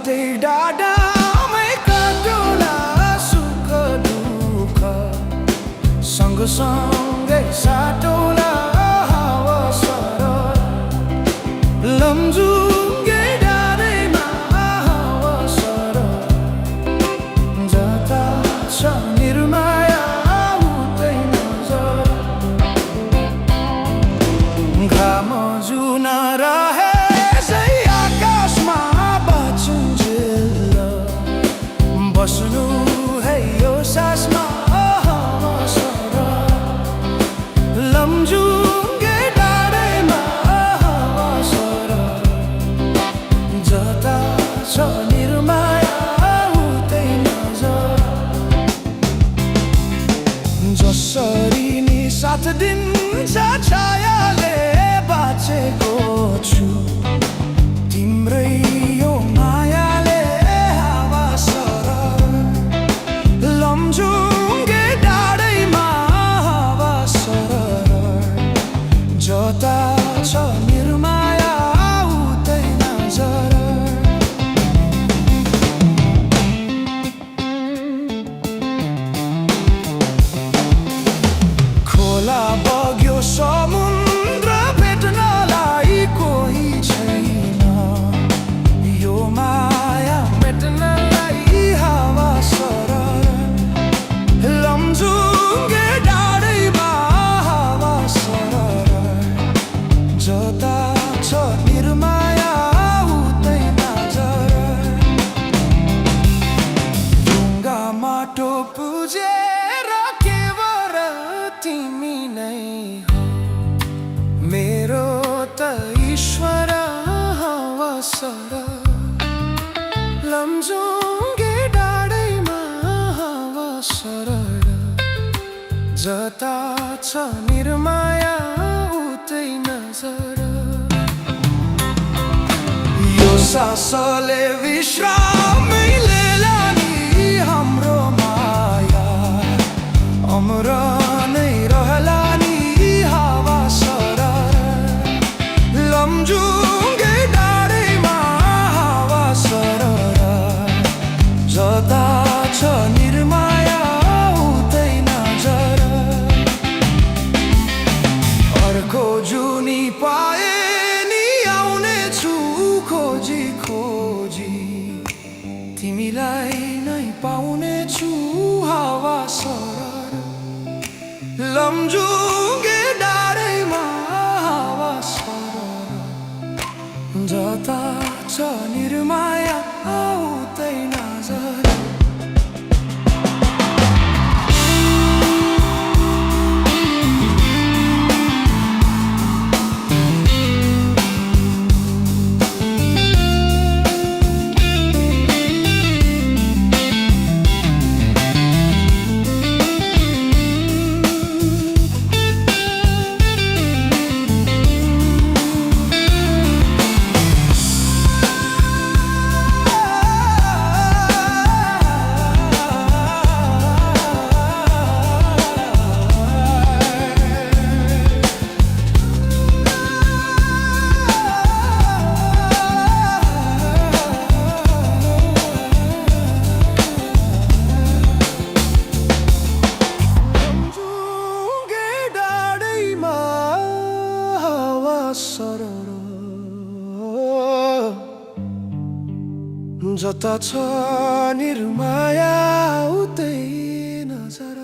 बाटे डाडामै काटोला सुख दुःख सँगसँगै साटोला हावा सरर लमजुङ्गे डाँडैमा हावा सरर जता छ निर्माया उतै नजर घाम जुन रहे बस्नु है यो सासमा हावा सरर लमजुङ्गे डाँडैमा हावा सरर जता छ निर्माया उतै नजर जसरी नि साथ दिन्छ छायाले बाँचेको छु तिम्रै यो मायाले हावा सरर लमजुङ्गे डाँडैमा हावा सरर जता छ निर्माया उतै नजर खोला बग्यो समुद्र भेट्नलाई कोही छैन यो माया मेट्नलाई हावा सरर लमजुङ्गे डाँडैमा हावा सरर जता छ निर्माया उतै नजर ढुङ्गा माटो पुजेर केवल तिमी नै हो मेरो त ईश्वर हावा सरर लमजुङ्गे डाँडैमा हावा सरर जता छ निर्माया उतै नजर यो सासले विश्रामै लिएला नि हाम्रो माया अमर नै रहला नि हावा सरर लमजुङ्गे डाँडैमा हावा सरर जता छ निर्माया उतै नजर अर्को जुनी पाए नि आउने छु खोजी खोजी तिमीलाई नै पाउने छु हावा सरर लमजुङ्गे डाँडैमा हावा सरर जता छ निर्माया उतै नजर सरर जता छ निर्माया उतै नजर